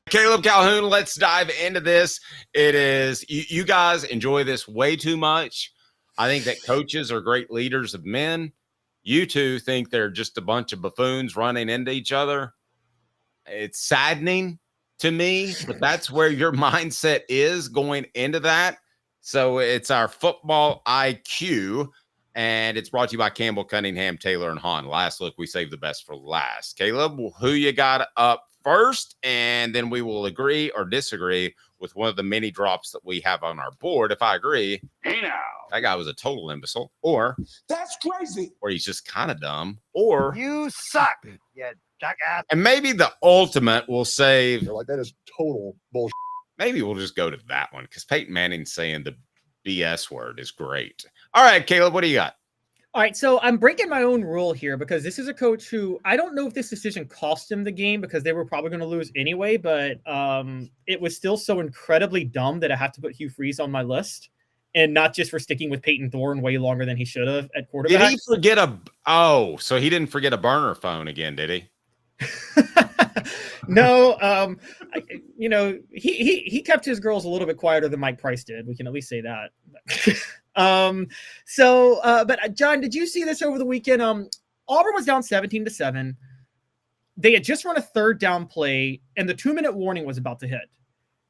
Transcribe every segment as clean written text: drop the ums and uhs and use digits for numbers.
Caleb Calhoun, let's dive into this. It is, you guys enjoy this way too much. I think that coaches are great leaders of men. You two think they're just a bunch of buffoons running into each other. It's saddening to me, but that's where your mindset is going into that. So it's our football IQ, and it's brought to you by Campbell, Cunningham, Taylor, and Hahn. Last look, we saved the best for last. Caleb, who you got up first, and then we will agree or disagree with one of the many drops that we have on our board. If I agree, hey now, that guy was a total imbecile, or that's crazy, or he's just kind of dumb, or you suck, yeah, jackass. And maybe the ultimate will say, like, that is total bullshit. Maybe we'll just go to that one because Peyton Manning saying the BS word is great. All right, Caleb, what do you got? All right, so I'm breaking my own rule here because this is a coach who I don't know if this decision cost him the game because they were probably going to lose anyway, but it was still so incredibly dumb that I have to put Hugh Freeze on my list, and not just for sticking with Peyton Thorne way longer than he should have at quarterback. Did he forget so he didn't forget a burner phone again, did he? No, he kept his girls a little bit quieter than Mike Price did. We can at least say that. But John, did you see this over the weekend? Auburn was down 17-7. They had just run a third down play, and the 2-minute warning was about to hit.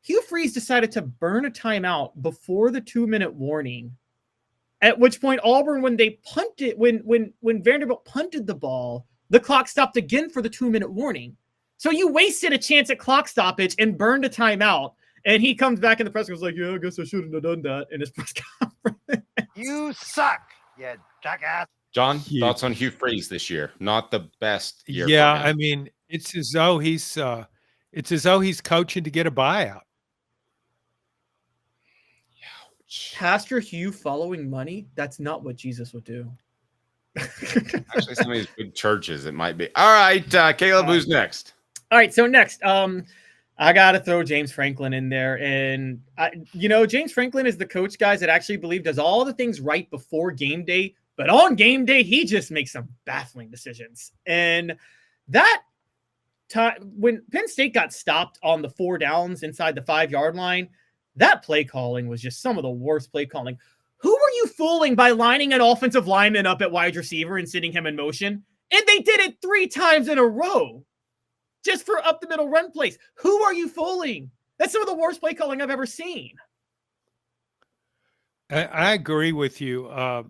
Hugh Freeze decided to burn a timeout before the 2-minute warning. At which point, Auburn, when they punted, when Vanderbilt punted the ball, the clock stopped again for the 2-minute warning. So you wasted a chance at clock stoppage and burned a timeout. And he comes back in the press conference like, yeah, I guess I shouldn't have done that in his press conference. You suck, yeah, jackass. John, thoughts on Hugh Freeze this year? Not the best year. Yeah, I mean, it's as though he's coaching to get a buyout. Pastor Hugh following money? That's not what Jesus would do. Actually, some of these big churches, it might be. All right, Caleb, who's next? All right, so next, I got to throw James Franklin in there. And, James Franklin is the coach, guys, that actually believe does all the things right before game day. But on game day, he just makes some baffling decisions. And that time, when Penn State got stopped on the 4 downs inside the 5-yard line, that play calling was just some of the worst play calling. Who were you fooling by lining an offensive lineman up at wide receiver and sitting him in motion? And they did it 3 times in a row. Just for up the middle run plays. Who are you fooling? That's some of the worst play calling I've ever seen. I agree with you. I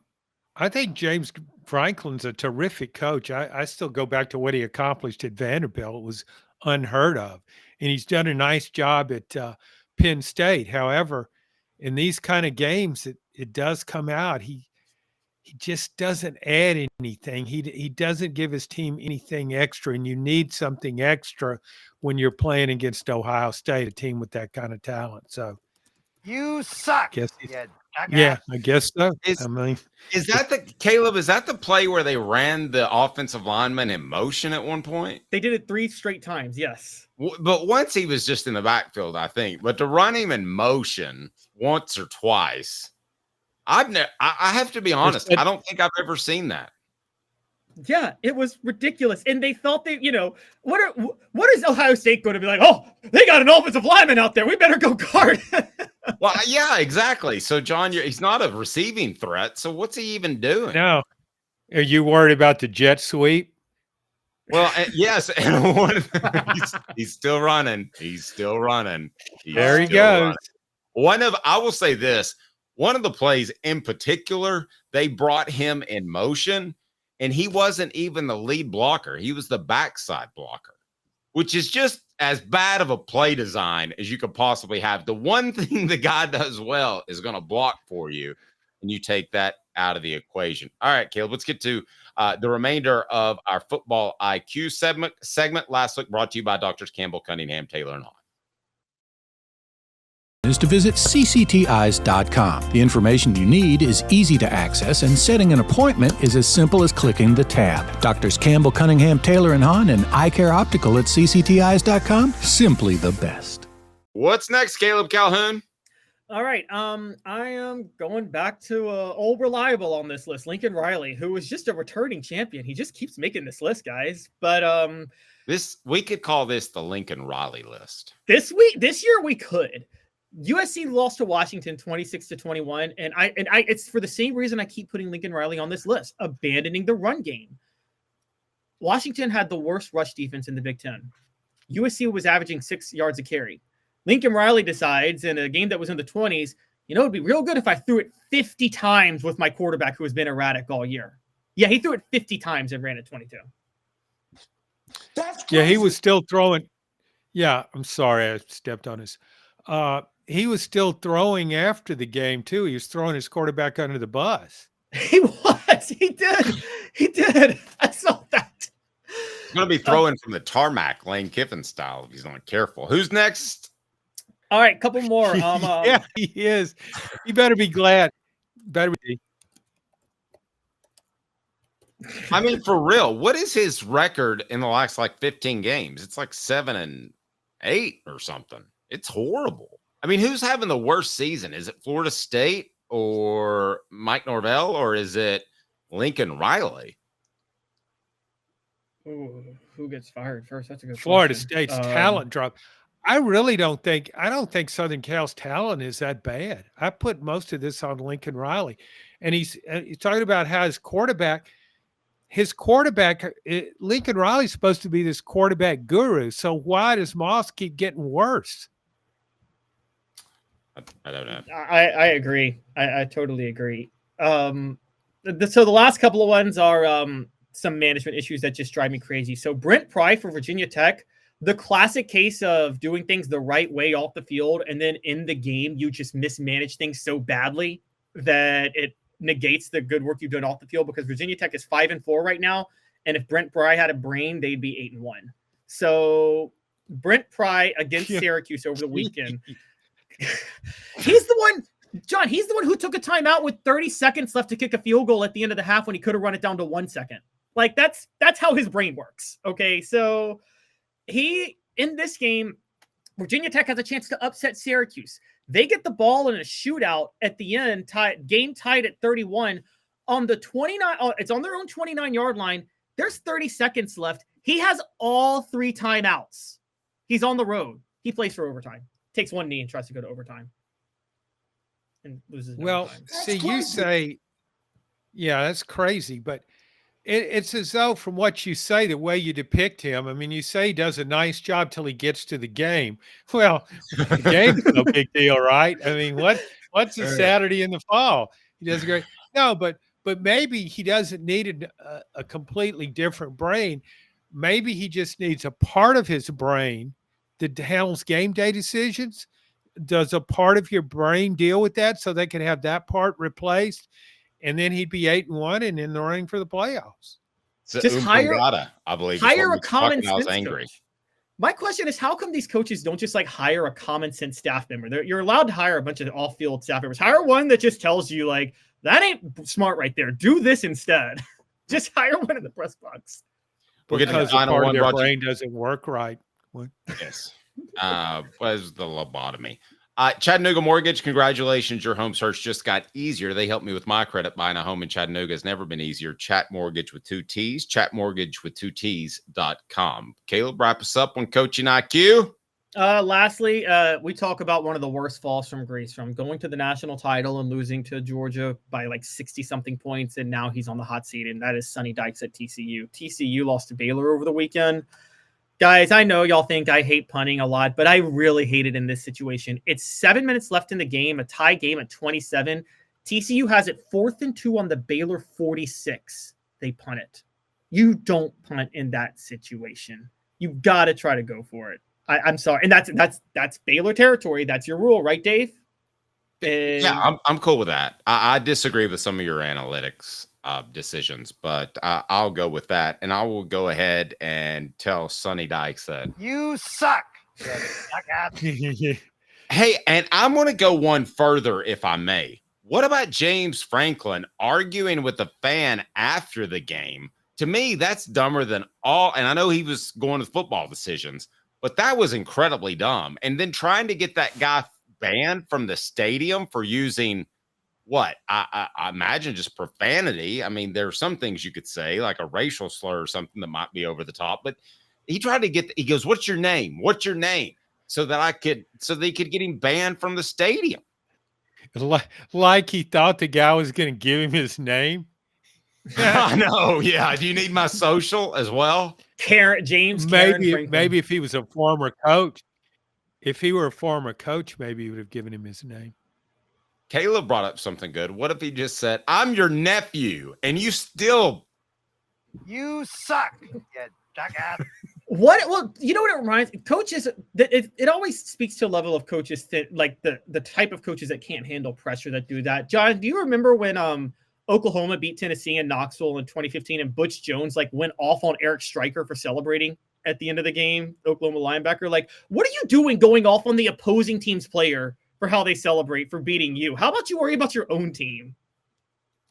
think James Franklin's a terrific coach. I still go back to what he accomplished at Vanderbilt. It was unheard of. And he's done a nice job at Penn State. However, in these kind of games, it does come out. He just doesn't add anything. He doesn't give his team anything extra, and you need something extra when you're playing against Ohio State, a team with that kind of talent. So you suck. Yeah, I guess so. Is that the play where they ran the offensive lineman in motion at one point? They did it 3 straight times, yes. But once he was just in the backfield, I think. But to run him in motion once or twice, I have to be honest. I don't think I've ever seen that. Yeah, it was ridiculous. And they thought what is Ohio State going to be like? Oh, they got an offensive lineman out there. We better go guard. Well, yeah, exactly. So, John, he's not a receiving threat. So what's he even doing? No. Are you worried about the jet sweep? Well, yes. He's still running. There he goes. I will say this. One of the plays in particular, they brought him in motion, and he wasn't even the lead blocker. He was the backside blocker, which is just as bad of a play design as you could possibly have. The one thing the guy does well is going to block for you, and you take that out of the equation. All right, Caleb, let's get to the remainder of our football IQ segment. Last look brought to you by Doctors Campbell, Cunningham, Taylor, and Hahn. Is to visit cctis.com. The information you need is easy to access, and setting an appointment is as simple as clicking the tab. Doctors Campbell, Cunningham, Taylor, and Hahn, and Eye Care Optical at cctis.com. Simply the best. What's next, Caleb Calhoun? All right. I am going back to old reliable on this list, Lincoln Riley, who was just a returning champion. He just keeps making this list, guys. But We could call this the Lincoln Riley list. This year we could. USC lost to Washington 26-21, and I it's for the same reason I keep putting Lincoln Riley on this list, abandoning the run game. Washington had the worst rush defense in the Big Ten. USC was averaging 6 yards a carry. Lincoln Riley decides in a game that was in the 20s, it'd be real good if I threw it 50 times with my quarterback who has been erratic all year. Yeah, he threw it 50 times and ran it 22. That's crazy. Yeah, he was still throwing. Yeah, I'm sorry, I stepped on his. He was still throwing after the game too. He was throwing his quarterback under the bus. He was. He did. I saw that. He's going to be throwing from the tarmac, Lane Kiffin style, if he's not careful. Who's next? All right, couple more. Yeah, he is. You better be glad. Better be. I mean, for real, what is his record in the last 15 games? It's 7-8 or something. It's horrible. I mean, who's having the worst season? Is it Florida State or Mike Norvell, or is it Lincoln Riley? Ooh, who gets fired first? That's a good Florida question. State's talent drop. I don't think Southern Cal's talent is that bad. I put most of this on Lincoln Riley, and he's talking about how his quarterback, Lincoln Riley's supposed to be this quarterback guru. So why does Moss keep getting worse? I don't know. I agree. I totally agree. So the last couple of ones are some management issues that just drive me crazy. So Brent Pry for Virginia Tech, the classic case of doing things the right way off the field, and then in the game you just mismanage things so badly that it negates the good work you've done off the field, because Virginia Tech is 5-4 right now, and if Brent Pry had a brain, they'd be 8-1. So Brent Pry against Syracuse over the weekend. He's the one, John, he's the one who took a timeout with 30 seconds left to kick a field goal at the end of the half when he could have run it down to 1 second. That's how his brain works. Okay. So in this game, Virginia Tech has a chance to upset Syracuse. They get the ball in a shootout at the end, game tied at 31 on the 29. It's on their own 29-yard line. There's 30 seconds left. He has all 3 timeouts. He's on the road. He plays for overtime. Takes one knee and tries to go to overtime. And loses. Well, see, crazy. you say, yeah, that's crazy, but it's as though from what you say, the way you depict him, I mean, you say he does a nice job till he gets to the game. Well, the game's no big deal, right? I mean, what's a Saturday in the fall? He does great. No, but maybe he doesn't need a completely different brain. Maybe he just needs a part of his brain that handles game day decisions. Does a part of your brain deal with that so they can have that part replaced? And then he'd be 8-1 and in the running for the playoffs. Just hire I believe. Hire a common sense angry. coach. My question is, how come these coaches don't just hire a common sense staff member? You're allowed to hire a bunch of off-field staff members. Hire one that just tells you that ain't smart right there. Do this instead. Just hire one in the press box. We'll get to the Because final part of one. their brain doesn't work right. Yes. Was the lobotomy. Chattanooga Mortgage, congratulations. Your home search just got easier. They helped me with my credit. Buying a home in Chattanooga has never been easier. Chat Mortgage with 2 T's, chatmortgage with 2T's.com. Caleb, wrap us up on coaching IQ. Lastly, we talk about one of the worst falls from Greece, from going to the national title and losing to Georgia by 60 something points. And now he's on the hot seat, and that is Sonny Dykes at TCU. TCU lost to Baylor over the weekend. Guys, I know y'all think I hate punting a lot, but I really hate it in this situation. It's 7 minutes left in the game, a tie game at 27. TCU has it 4th and 2 on the Baylor 46. They punt it. You don't punt in that situation. You got to try to go for it. I'm sorry. And that's Baylor territory. That's your rule, right, Dave? And yeah, I'm cool with that. I disagree with some of your analytics decisions, but I'll go with that, and I will go ahead and tell Sonny Dykes that You suck. Hey, and I'm going to go one further, if I may. What about James Franklin arguing with the fan after the game? To me, that's dumber than all. And I know he was going with football decisions, but that was incredibly dumb. And then trying to get that guy banned from the stadium for using what I imagine just profanity. I mean, there are some things you could say, like a racial slur or something that might be over the top, but he tried to get. He goes, "What's your name? What's your name?" So they could get him banned from the stadium. Like he thought the guy was going to give him his name. I know. Yeah. Do you need my social as well? James Franklin. Maybe if he was a former coach, if he were a former coach, maybe he would have given him his name. Caleb brought up something good. What if he just said, "I'm your nephew," and you still? You suck, you jackass. What? Well, you know what it reminds coaches. It always speaks to a level of coaches that like the type of coaches that can't handle pressure that do that. John, do you remember when Oklahoma beat Tennessee in Knoxville in 2015, and Butch Jones like went off on Eric Stryker for celebrating at the end of the game? Oklahoma linebacker, like, what are you doing going off on the opposing team's player for how they celebrate for beating you? How about you worry about your own team?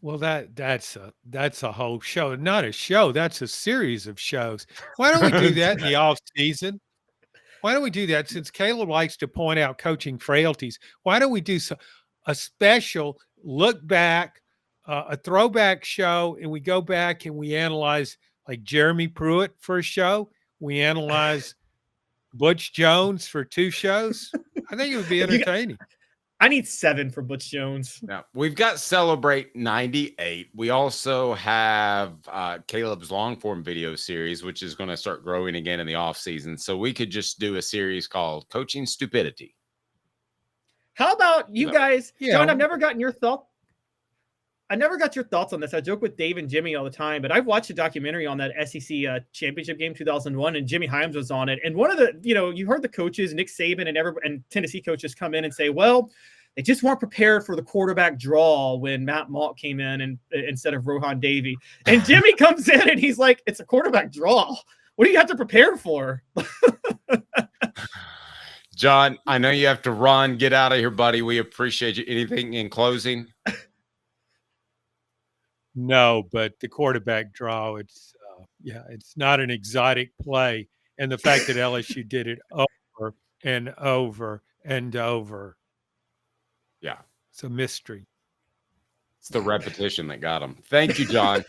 Well, that's a whole show, not a show. That's a series of shows. Why don't we do that in the off season? Why don't we do that? Since Caleb likes to point out coaching frailties, why don't we do a special look back, a throwback show, and we go back and we analyze like Jeremy Pruitt for a show. We analyze Butch Jones for 2 shows. I think it would be entertaining. I need 7 for Butch Jones. Now, we've got Celebrate 98. We also have Caleb's long form video series, which is going to start growing again in the off season. So we could just do a series called Coaching Stupidity. How about you guys? Yeah. John, I've never gotten your thought. I never got your thoughts on this. I joke with Dave and Jimmy all the time, but I've watched a documentary on that SEC championship game 2001, and Jimmy Hyams was on it. And one of the, you heard the coaches, Nick Saban and Tennessee coaches come in and say, well, they just weren't prepared for the quarterback draw when Matt Malt came in and instead of Rohan Davey. And Jimmy comes in and he's like, it's a quarterback draw. What do you have to prepare for? John, I know you have to run. Get out of here, buddy. We appreciate you. Anything in closing? No, but the quarterback draw, it's not an exotic play. And the fact that LSU did it over and over and over. Yeah. It's a mystery. It's the repetition that got him. Thank you, John.